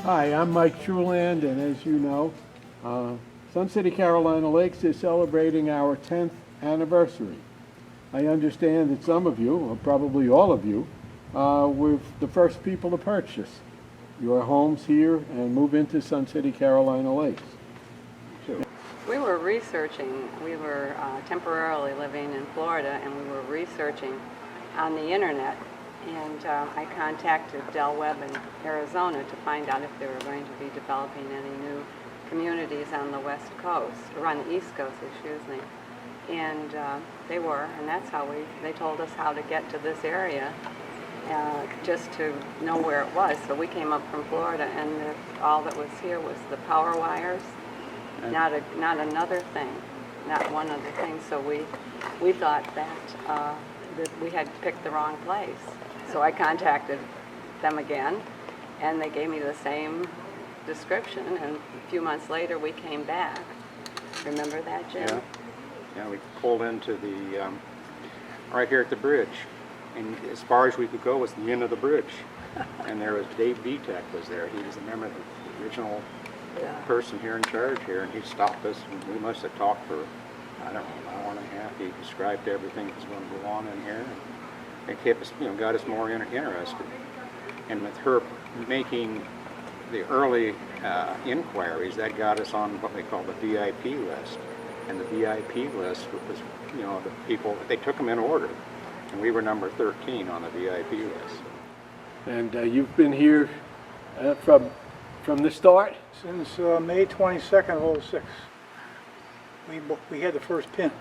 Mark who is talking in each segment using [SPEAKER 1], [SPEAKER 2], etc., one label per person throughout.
[SPEAKER 1] Hi, I'm Mike Truland, and as you know, Sun City, Carolina Lakes is celebrating our 10th anniversary. I understand that some of you, or probably all of you, were the first people to purchase your homes here and move into Sun City, Carolina Lakes.
[SPEAKER 2] We were researching. We were temporarily living in Florida, and we were researching on the internet. And I contacted Del Webb in Arizona to find out if they were going to be developing any new communities on the West Coast, or on the East Coast, excuse me. And they were, and that's how they told us how to get to this area, just to know where it was. So we came up from Florida, and all that was here was the power wires, not another thing, not one other thing. So we thought that we had picked the wrong place. So I contacted them again, and they gave me the same description, and a few months later we came back. Remember that, Jim?
[SPEAKER 3] Yeah, we pulled into the, right here at the bridge, and as far as we could go was the end of the bridge. And there was Dave Vitek was there. He was a member of the original person here in charge here, and he stopped us, and we must have talked for, I don't know, an hour and a half. He described everything that was going to go on in here. It kept us, got us more interested. And with her making the early inquiries, that got us on what they call the VIP list. And the VIP list was, the people, they took them in order. And we were number 13 on the VIP list.
[SPEAKER 1] And you've been here from the start?
[SPEAKER 4] Since May 22nd of 06. We had the first pin.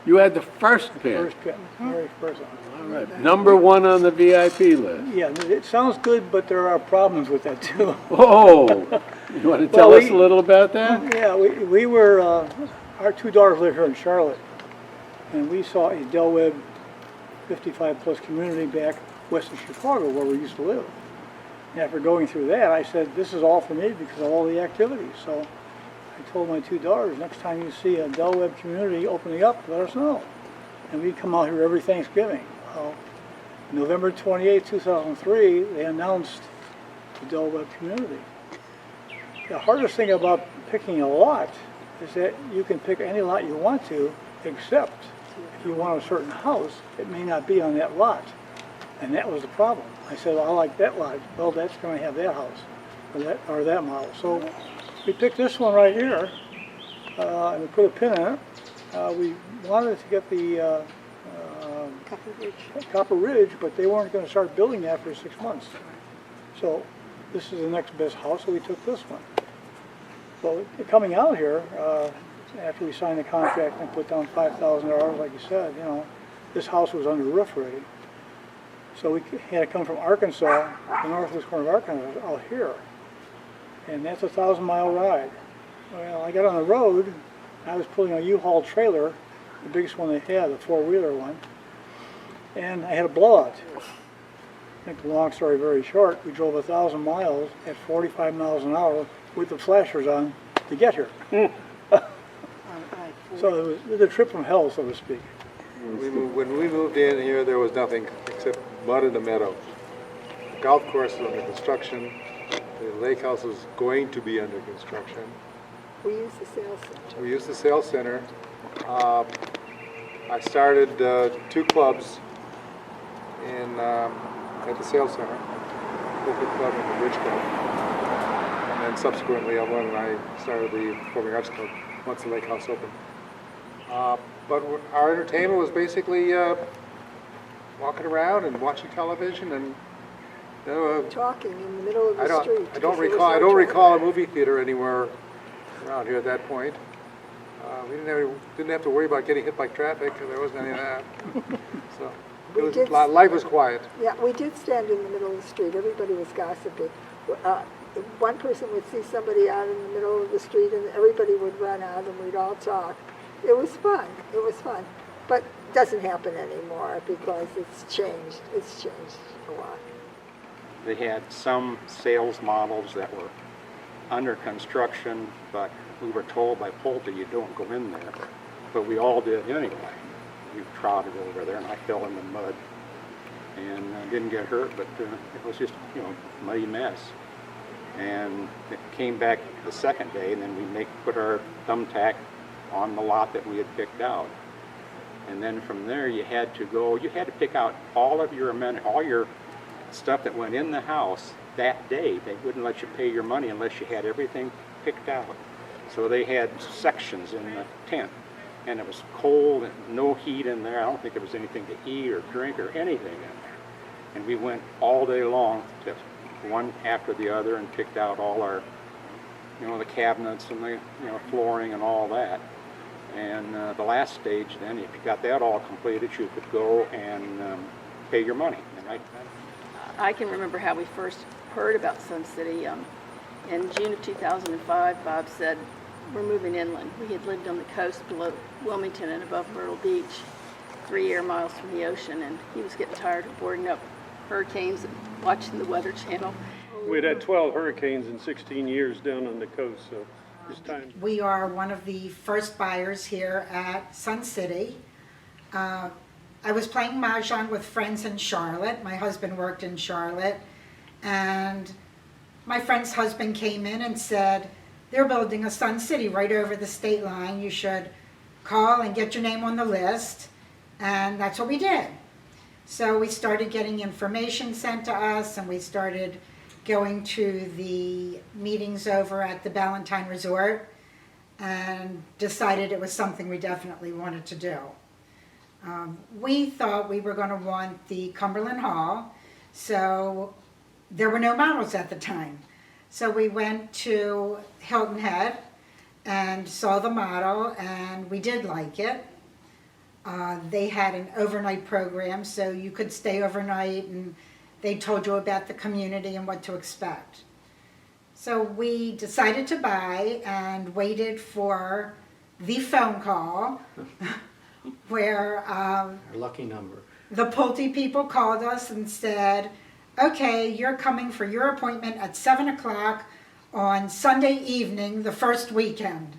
[SPEAKER 1] You had the first pin?
[SPEAKER 4] First pin, very first one.
[SPEAKER 1] All right. Number one on the VIP list.
[SPEAKER 4] Yeah, it sounds good, but there are problems with that too.
[SPEAKER 1] Oh, you want to tell us a little about that?
[SPEAKER 4] Yeah, we were, our two daughters live here in Charlotte, and we saw a Del Webb 55 plus community back west of Chicago where we used to live. And after going through that, I said, this is all for me because of all the activities. So I told my two daughters, next time you see a Del Webb community opening up, let us know. And we come out here every Thanksgiving. Well, November 28, 2003, they announced the Del Webb community. The hardest thing about picking a lot is that you can pick any lot you want to, except if you want a certain house, it may not be on that lot. And that was the problem. I said, well, I like that lot. Well, that's going to have that house, or that model. So we picked this one right here, and we put a pin in it. We wanted to get the Copper Ridge, but they weren't going to start building that for 6 months. So this is the next best house, so we took this one. Well, coming out here, after we signed the contract and put down $5,000, like you said, this house was under roof already. So we had to come from Arkansas, the northwest corner of Arkansas, out here. And that's a 1,000-mile ride. Well, I got on the road, I was pulling a U-Haul trailer, the biggest one they had, the four-wheeler one, and I had a blowout. I think the long story very short, we drove 1,000 miles at 45 miles an hour with the flashers on to get here. So it was a trip from hell, so to speak.
[SPEAKER 5] When we moved in here, there was nothing except mud in the meadow. The golf course is under construction. The lake house is going to be under construction.
[SPEAKER 6] We use the sales center.
[SPEAKER 5] We use the sales center. I started 2 clubs at the sales center, Open Club and the Bridge Club. And then subsequently, I started the Performing Arts Club once the lake house opened. But our entertainment was basically walking around and watching television and
[SPEAKER 6] talking in the middle of the street.
[SPEAKER 5] I don't recall a movie theater anywhere around here at that point. We didn't have to worry about getting hit by traffic. There wasn't any of that. So life was quiet.
[SPEAKER 6] Yeah, we did stand in the middle of the street. Everybody was gossiping. One person would see somebody out in the middle of the street, and everybody would run out, and we'd all talk. It was fun. It was fun. But it doesn't happen anymore because it's changed. It's changed a lot.
[SPEAKER 3] They had some sales models that were under construction, but we were told by Pulte, you don't go in there. But we all did anyway. We trotted over there, and I fell in the mud. And didn't get hurt, but it was just, a muddy mess. And it came back the second day, and then we put our thumbtack on the lot that we had picked out. And then from there, you had to pick out all of your all your stuff that went in the house that day. They wouldn't let you pay your money unless you had everything picked out. So they had sections in the tent, and it was cold and no heat in there. I don't think there was anything to eat or drink or anything in there. And we went all day long, just one after the other, and picked out all our, the cabinets and the, flooring and all that. And the last stage, then, if you got that all completed, you could go and pay your money.
[SPEAKER 7] I can remember how we first heard about Sun City. In June of 2005, Bob said, we're moving inland. We had lived on the coast below Wilmington and above Myrtle Beach, 3 air miles from the ocean, and he was getting tired of boarding up hurricanes and watching the Weather Channel.
[SPEAKER 8] We'd had 12 hurricanes in 16 years down on the coast, so it's time.
[SPEAKER 9] We are one of the first buyers here at Sun City. I was playing Mahjong with friends in Charlotte. My husband worked in Charlotte, and my friend's husband came in and said, they're building a Sun City right over the state line. You should call and get your name on the list. And that's what we did. So we started getting information sent to us, and we started going to the meetings over at the Ballantine Resort, and decided it was something we definitely wanted to do. We thought we were going to want the Cumberland Hall, so there were no models at the time. So we went to Hilton Head and saw the model, and we did like it. They had an overnight program, so you could stay overnight, and they told you about the community and what to expect. So we decided to buy and waited for the phone call where
[SPEAKER 10] Our lucky number.
[SPEAKER 9] the Pulte people called us and said, okay, you're coming for your appointment at 7 o'clock on Sunday evening, the first weekend.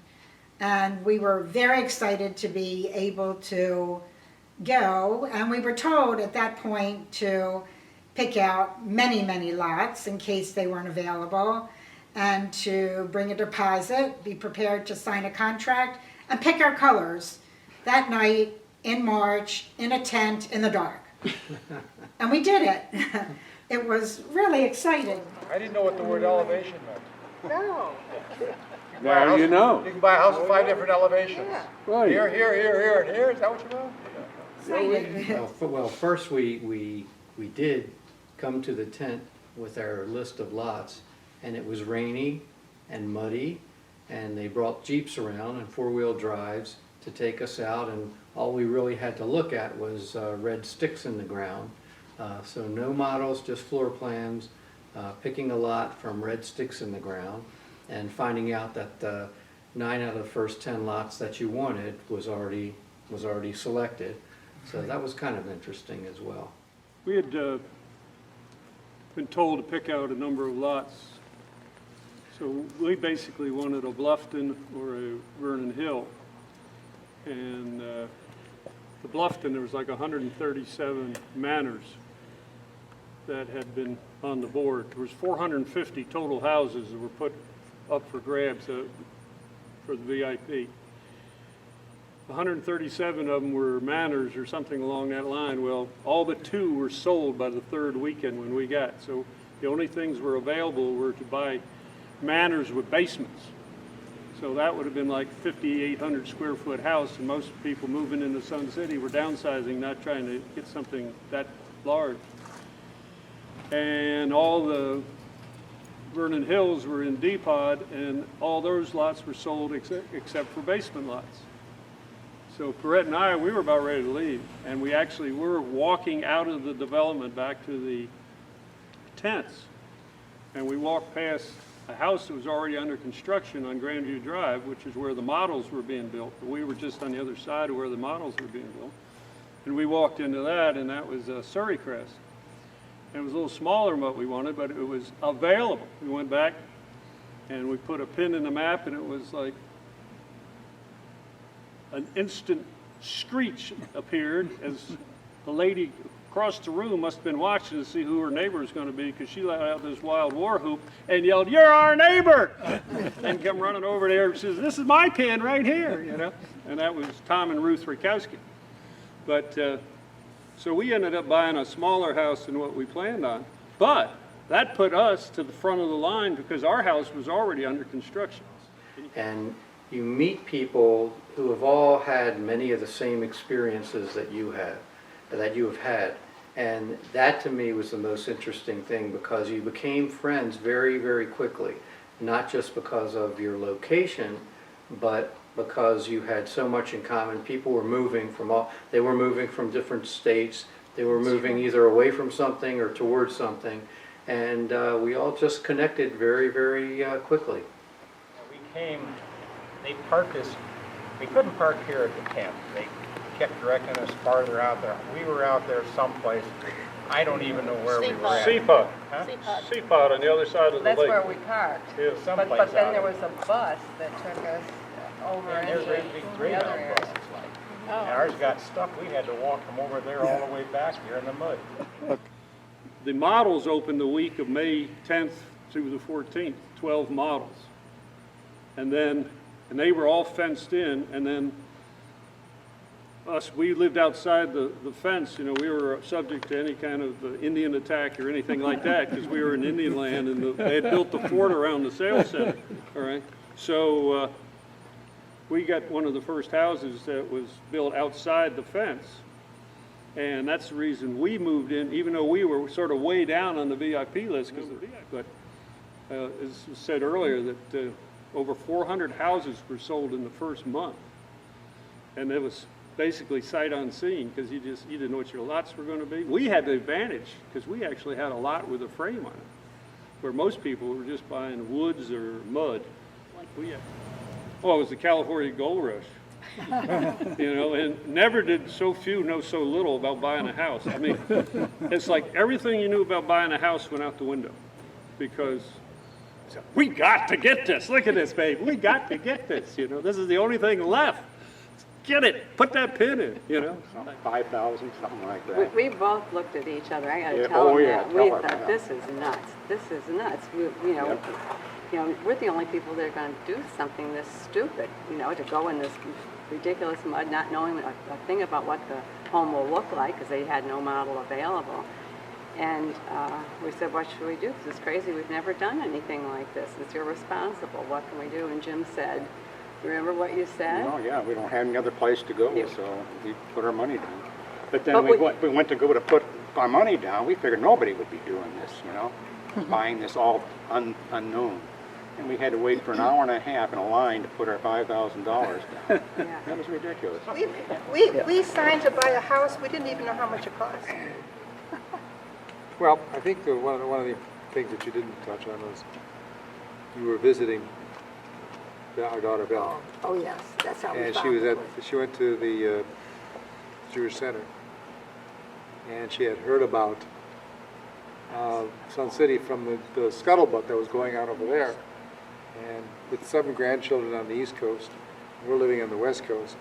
[SPEAKER 9] And we were very excited to be able to go. And we were told at that point to pick out many, many lots in case they weren't available, and to bring a deposit, be prepared to sign a contract, and pick our colors that night in March in a tent in the dark. And we did it. It was really exciting.
[SPEAKER 5] I didn't know what the word elevation meant.
[SPEAKER 6] No.
[SPEAKER 1] Now you know.
[SPEAKER 5] You can buy a house with 5 different elevations.
[SPEAKER 6] Yeah.
[SPEAKER 1] Right.
[SPEAKER 5] Here, and here. Is that what you meant?
[SPEAKER 9] Exciting.
[SPEAKER 10] Well, first we did come to the tent with our list of lots, and it was rainy and muddy, and they brought Jeeps around and 4-wheel drives to take us out, and all we really had to look at was red sticks in the ground. So no models, just floor plans, picking a lot from red sticks in the ground, and finding out that 9 out of the first 10 lots that you wanted was already selected. So that was kind of interesting as well.
[SPEAKER 8] We had been told to pick out a number of lots. So we basically wanted a Bluffton or a Vernon Hill. And the Bluffton, there was like 137 manors that had been on the board. There was 450 total houses that were put up for grabs for the VIP. 137 of them were manors or something along that line. Well, all but 2 were sold by the 3rd weekend when we got. So the only things were available were to buy manors with basements. So that would have been like 5,800 square foot house, and most people moving into Sun City were downsizing, not trying to get something that large. And all the Vernon Hills were in D-Pod, and all those lots were sold except for basement lots. So Perrette and I, we were about ready to leave, and we actually were walking out of the development back to the tents, and we walked past a house that was already under construction on Grandview Drive, which is where the models were being built. But we were just on the other side of where the models were being built. And we walked into that, and that was Surrey Crest. And it was a little smaller than what we wanted, but it was available. We went back, and we put a pin in the map, and it was like an instant screech appeared as the lady across the room must have been watching to see who her neighbor was going to be, because she let out this wild war whoop and yelled, "You're our neighbor!" and come running over there and says, "This is my pen right here," you know. And that was Tom and Ruth Rakowski. But so we ended up buying a smaller house than what we planned on. But that put us to the front of the line because our house was already under construction.
[SPEAKER 10] And you meet people who have all had many of the same experiences that you have had. And that to me was the most interesting thing, because you became friends very, very quickly, not just because of your location, but because you had so much in common. People were moving from different states. They were moving either away from something or towards something. And we all just connected very, very quickly.
[SPEAKER 3] We came, they parked us, we couldn't park here at the camp. They kept directing us farther out there. We were out there someplace, I don't even know where we were at.
[SPEAKER 8] Seapot.
[SPEAKER 3] Huh?
[SPEAKER 8] Seapot on the other side of the
[SPEAKER 2] That's
[SPEAKER 8] lake.
[SPEAKER 2] where we parked.
[SPEAKER 8] Yeah,
[SPEAKER 2] But
[SPEAKER 3] someplace
[SPEAKER 2] then
[SPEAKER 3] out
[SPEAKER 2] there
[SPEAKER 3] there.
[SPEAKER 2] was a bus that took us over
[SPEAKER 3] And
[SPEAKER 2] into
[SPEAKER 3] there's a big
[SPEAKER 2] the
[SPEAKER 3] Greyhound
[SPEAKER 2] other area.
[SPEAKER 3] buses like. And ours got stuck, we had to walk from over there all the way back here in the mud.
[SPEAKER 8] The models opened the week of May 10th through the 14th, 12 models. And they were all fenced in, and then we lived outside the fence. You know, we were subject to any kind of Indian attack or anything like that, because we were in Indian land, and they had built the fort around the sales center, all right? So we got one of the first houses that was built outside the fence. And that's the reason we moved in, even though we were sort of way down on the VIP list. But as was said earlier, that over 400 houses were sold in the first month. And it was basically sight unseen, because you didn't know what your lots were going to be. We had the advantage because we actually had a lot with a frame on it, where most people were just buying woods or mud. It was the California Gold Rush. You know, and never did so few know so little about buying a house. I mean, it's like everything you knew about buying a house went out the window, because we got to get this. Look at this, babe. We got to get this. You know, this is the only thing left. Get it. Put that pin in. You know,
[SPEAKER 3] 5,000, something like that.
[SPEAKER 2] We both looked at each other. I got to
[SPEAKER 3] Yeah,
[SPEAKER 2] tell
[SPEAKER 3] oh,
[SPEAKER 2] them
[SPEAKER 3] yeah,
[SPEAKER 2] that.
[SPEAKER 3] tell
[SPEAKER 2] We
[SPEAKER 3] her
[SPEAKER 2] thought,
[SPEAKER 3] that.
[SPEAKER 2] this is nuts. This is nuts. We're the only people that are going to do something this stupid, you know, to go in this ridiculous mud, not knowing a thing about what the home will look like, because they had no model available. And we said, what should we do? This is crazy. We've never done anything like this. It's irresponsible. What can we do? And Jim said, remember what you said?
[SPEAKER 3] Oh, yeah, we don't have any other place to go, so we put our money down. But then
[SPEAKER 2] But
[SPEAKER 3] we went to go to put our money down. We figured nobody would be doing this, you know, buying this all unknown. And we had to wait for an hour and a half in a line to put our $5,000 down.
[SPEAKER 2] Yeah.
[SPEAKER 3] That was ridiculous.
[SPEAKER 6] We signed to buy a house, we didn't even know how much it cost.
[SPEAKER 5] Well, I think one of the things that you didn't touch on was you were visiting our daughter Belle.
[SPEAKER 6] Oh, yes, that's how we
[SPEAKER 5] And
[SPEAKER 6] found it.
[SPEAKER 5] she went to the Jewish Center, and she had heard about Sun City from the scuttlebutt that was going on over there. And with 7 grandchildren on the East Coast, we're living on the West Coast,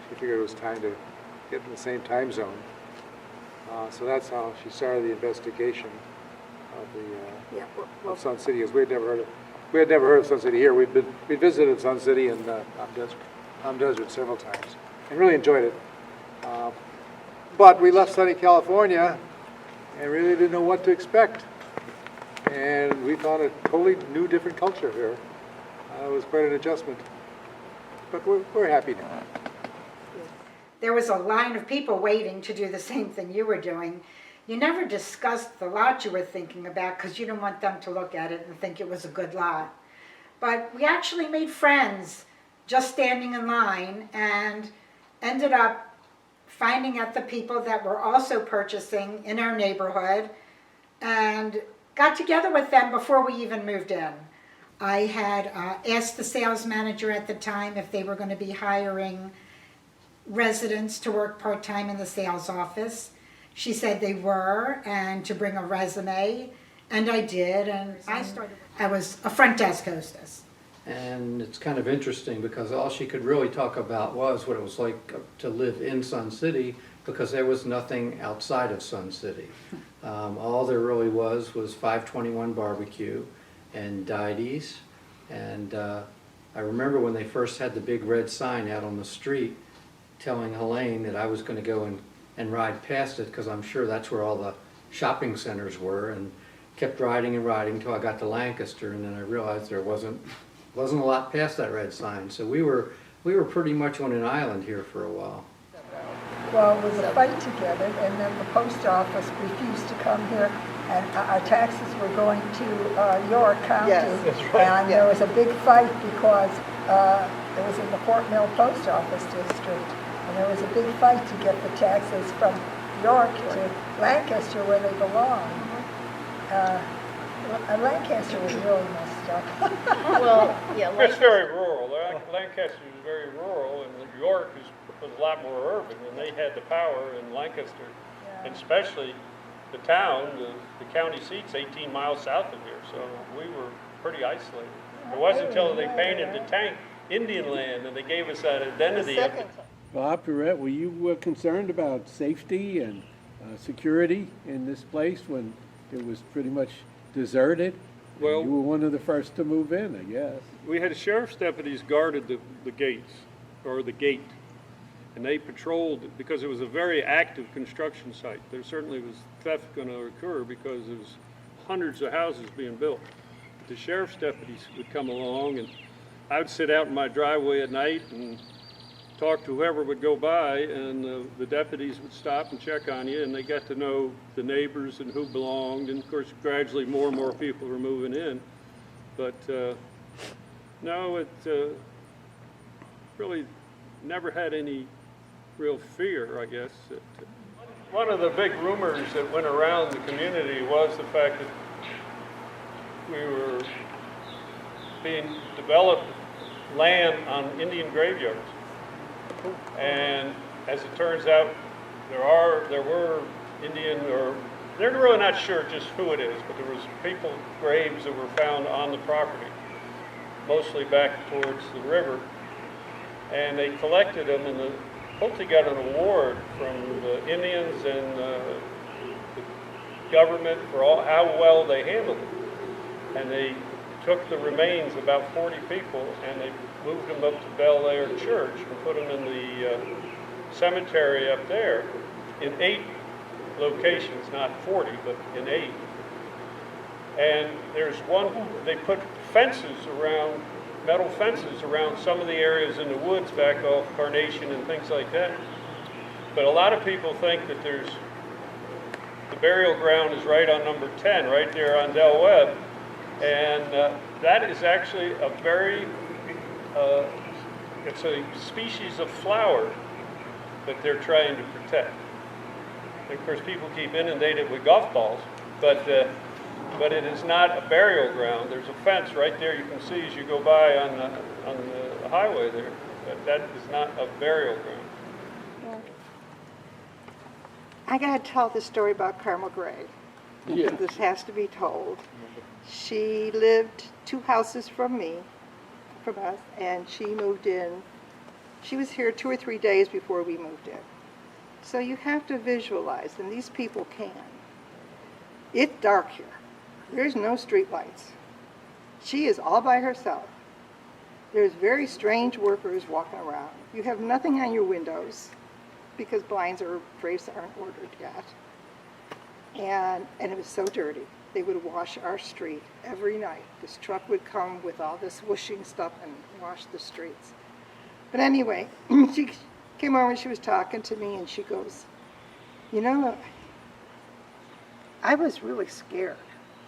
[SPEAKER 5] she figured it was time to get in the same time zone. So that's how she started the investigation of
[SPEAKER 6] Yeah,
[SPEAKER 5] of Sun City. Because we had never heard of Sun City here. We visited Sun City and Palm Desert several times and really enjoyed it. But we left sunny California and really didn't know what to expect. And we found a totally new, different culture here. It was quite an adjustment. But we're happy now.
[SPEAKER 9] There was a line of people waiting to do the same thing you were doing. You never discussed the lot you were thinking about because you didn't want them to look at it and think it was a good lot. But we actually made friends just standing in line and ended up finding out the people that were also purchasing in our neighborhood and got together with them before we even moved in. I had asked the sales manager at the time if they were going to be hiring residents to work part-time in the sales office. She said they were, and to bring a resume, and I did, and I was a front desk hostess.
[SPEAKER 10] And it's kind of interesting because all she could really talk about was what it was like to live in Sun City because there was nothing outside of Sun City. All there really was 521 Barbecue and Dides. And I remember when they first had the big red sign out on the street telling Helene that I was going to go and ride past it, because I'm sure that's where all the shopping centers were, and kept riding and riding until I got to Lancaster, and then I realized there wasn't a lot past that red sign. So we were pretty much on an island here for a while.
[SPEAKER 6] Well, it was a fight to get it, and then the post office refused to come here, and our taxes were going to York County.
[SPEAKER 4] Yes, that's right.
[SPEAKER 6] And there was a big fight because it was in the Fort Mill Post Office District, and there was a big fight to get the taxes from York to Lancaster where they belong. Lancaster was really messed up.
[SPEAKER 7] Well, yeah,
[SPEAKER 8] It's very rural. Lancaster is very rural, and York was a lot more urban, and they had the power in Lancaster, and especially the town, the county seat's 18 miles south of here, so we were pretty isolated. It wasn't until they painted the tank Indian land and they gave us that identity.
[SPEAKER 1] Bob Perrette, were you concerned about safety and security in this place when it was pretty much deserted?
[SPEAKER 8] Well,
[SPEAKER 1] you were one of the first to move in, I guess.
[SPEAKER 8] we had sheriff's deputies guarded the gates, or the gate, and they patrolled it because it was a very active construction site. There certainly was theft going to occur because there was hundreds of houses being built. The sheriff's deputies would come along, and I would sit out in my driveway at night and talk to whoever would go by, and the deputies would stop and check on you, and they got to know the neighbors and who belonged, and of course gradually more and more people were moving in. But no, it really never had any real fear, I guess. One of the big rumors that went around the community was the fact that we were being developed land on Indian graveyards. And as it turns out, there were Indian, or they're really not sure just who it is, but there was people, graves that were found on the property, mostly back towards the river. And they collected them, and the Pulte got an award from the Indians and the government for how well they handled it. And they took the remains, about 40 people, and they moved them up to Bel Air Church and put them in the cemetery up there in 8 locations, not 40, but in 8. And there's one, they put fences around, metal fences around some of the areas in the woods back off Carnation and things like that. But a lot of people think that the burial ground is right on number 10, right there on Del Webb. And that is actually a very, it's a species of flower that they're trying to protect. And of course, people keep inundated with golf balls, but it is not a burial ground. There's a fence right there you can see as you go by on the highway there. But that is not a burial ground.
[SPEAKER 6] I gotta tell the story about Carmel Gray.
[SPEAKER 1] Yeah.
[SPEAKER 6] This has to be told. She lived 2 houses from us, and she moved in. She was here 2 or 3 days before we moved in. So you have to visualize, and these people can. It's dark here. There's no street lights. She is all by herself. There's very strange workers walking around. You have nothing on your windows because blinds or drapes aren't ordered yet. And it was so dirty. They would wash our street every night. This truck would come with all this whooshing stuff and wash the streets. But anyway, she came over and she was talking to me, and she goes, you know, I was really scared.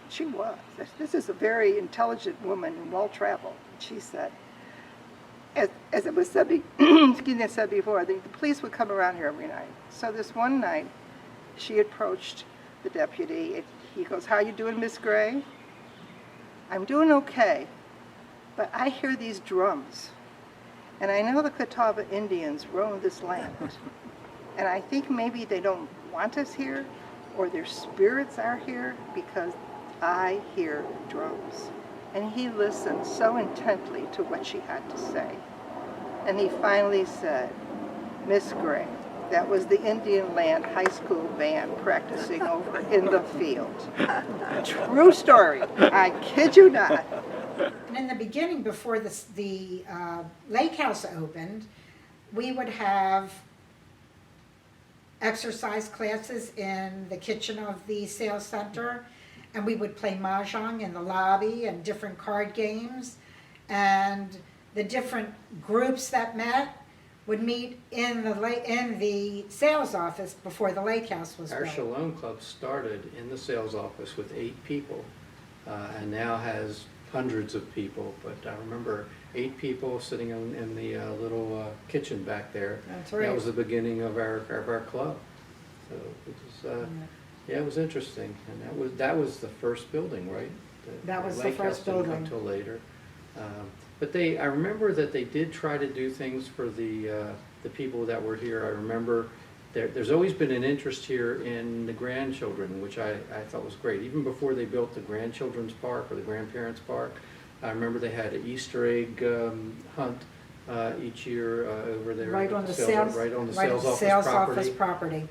[SPEAKER 6] She was. This is a very intelligent woman and well-traveled. She said, as it was said, said before, the police would come around here every night. So this one night, she approached the deputy, and he goes, how you doing, Miss Gray? I'm doing okay, but I hear these drums. And I know the Catawba Indians roam this land. And I think maybe they don't want us here, or their spirits are here, because I hear drums. And he listened so intently to what she had to say. And he finally said, Miss Gray,
[SPEAKER 11] That was the Indian Land High School band practicing over in the field. True story. I kid you not.
[SPEAKER 9] And in the beginning, before the lake house opened, we would have exercise classes in the kitchen of the sales center, and we would play mahjong in the lobby and different card games, and the different groups that met would meet in the sales office before the lake house was
[SPEAKER 10] Our
[SPEAKER 9] built.
[SPEAKER 10] Shalom Club started in the sales office with 8 people, and now has hundreds of people. But I remember 8 people sitting in the little kitchen back there.
[SPEAKER 9] That's right.
[SPEAKER 10] That was the beginning of our club. So it was, yeah, it was interesting, and that was the first building, right?
[SPEAKER 9] That was the
[SPEAKER 10] Lake House
[SPEAKER 9] first
[SPEAKER 10] didn't
[SPEAKER 9] building.
[SPEAKER 10] come till later. But I remember that they did try to do things for the people that were here. I remember there's always been an interest here in the grandchildren, which I thought was great. Even before they built the grandchildren's park or the grandparents' park, I remember they had an Easter egg hunt each year over there.
[SPEAKER 9] Right
[SPEAKER 10] at
[SPEAKER 9] on the sales office property.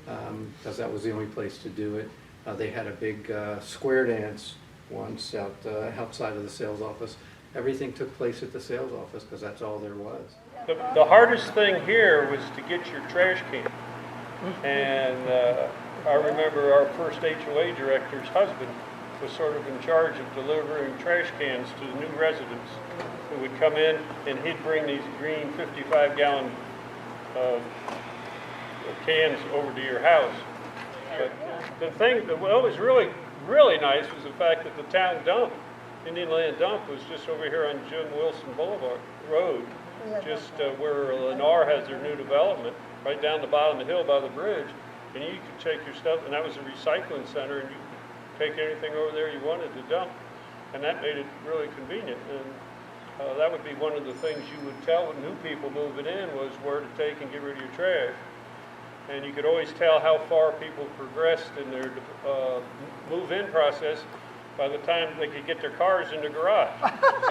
[SPEAKER 10] Because that was the only place to do it. They had a big square dance once outside of the sales office. Everything took place at the sales office because that's all there was.
[SPEAKER 8] The hardest thing here was to get your trash can. And I remember our first HOA director's husband was sort of in charge of delivering trash cans to the new residents who would come in, and he'd bring these green 55-gallon cans over to your house. But the thing that was really, really nice was the fact that the town dump, Indian Land Dump, was just over here on Jim Wilson Boulevard Road, just where Lennar has their new development, right down the bottom of the hill by the bridge. And you could take your stuff, and that was a recycling center, and you could take anything over there you wanted to dump. And that made it really convenient. And that would be one of the things you would tell new people moving in, was where to take and get rid of your trash. And you could always tell how far people progressed in their move-in process by the time they could get their cars in the garage.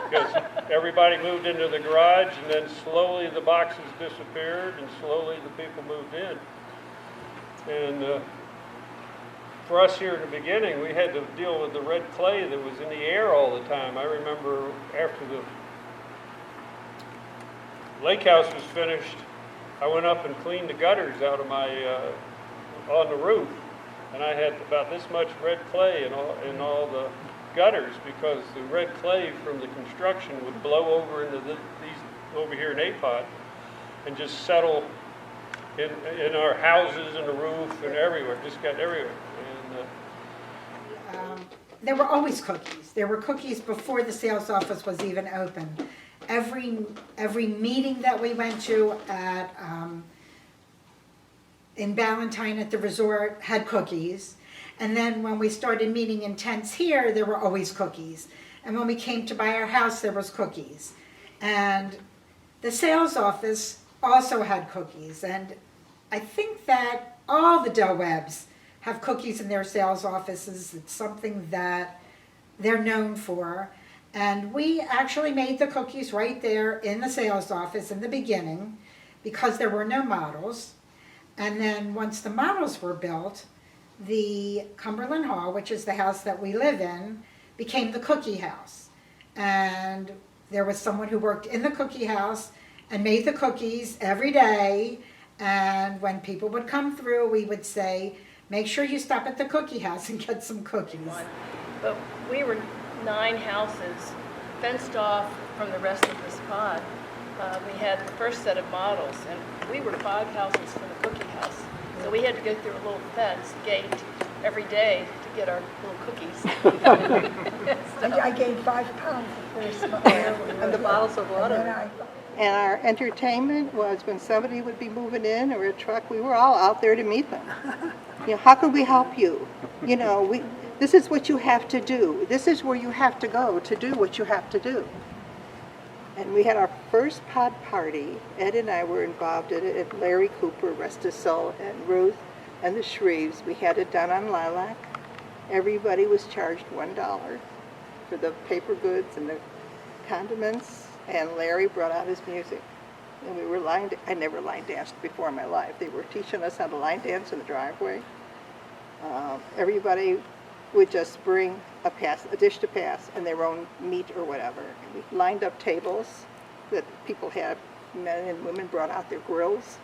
[SPEAKER 8] Because everybody moved into the garage, and then slowly the boxes disappeared, and slowly the people moved in. And for us here in the beginning, we had to deal with the red clay that was in the air all the time. I remember after the lake house was finished, I went up and cleaned the gutters out of my, on the roof. And I had about this much red clay in all the gutters, because the red clay from the construction would blow over into these over here in APOD and just settle in our houses and the roof and everywhere. Just got everywhere. And
[SPEAKER 9] there were always cookies. There were cookies before the sales office was even open. Every meeting that we went to at in Ballantyne at the resort had cookies. And then when we started meeting in tents here, there were always cookies. And when we came to buy our house, there was cookies. And the sales office also had cookies. And I think that all the Del Webbs have cookies in their sales offices. It's something that they're known for. And we actually made the cookies right there in the sales office in the beginning, because there were no models. And then once the models were built, the Cumberland Hall, which is the house that we live in, became the cookie house. And there was someone who worked in the cookie house and made the cookies every day. And when people would come through, we would say, make sure you stop at the cookie house and get some cookies.
[SPEAKER 7] But we were 9 houses fenced off from the rest of this pod. We had the first set of models, and we were 5 houses from the cookie house. So we had to go through a little fence gate every day to get our little cookies.
[SPEAKER 6] I gained 5 pounds the first month.
[SPEAKER 11] And the bottles of water.
[SPEAKER 6] And then
[SPEAKER 11] And our entertainment was when somebody would be moving in or a truck, we were all out there to meet them. You know, how can we help you? You know, this is what you have to do. This is where you have to go to do what you have to do. And we had our first pod party. Ed and I were involved in it, and Larry Cooper, rest his soul, and Ruth and the Shreves. We had it done on Lilac. Everybody was charged $1 for the paper goods and the condiments, and Larry brought out his music. and we were I never line danced before in my life. They were teaching us how to line dance in the driveway. Everybody would just bring a dish to pass and their own meat or whatever. And we lined up tables that people had, men and women brought out their grills.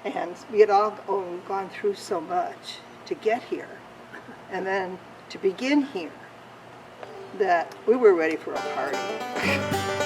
[SPEAKER 11] And we had all gone through so much to get here. And then to begin here, that we were ready for a party.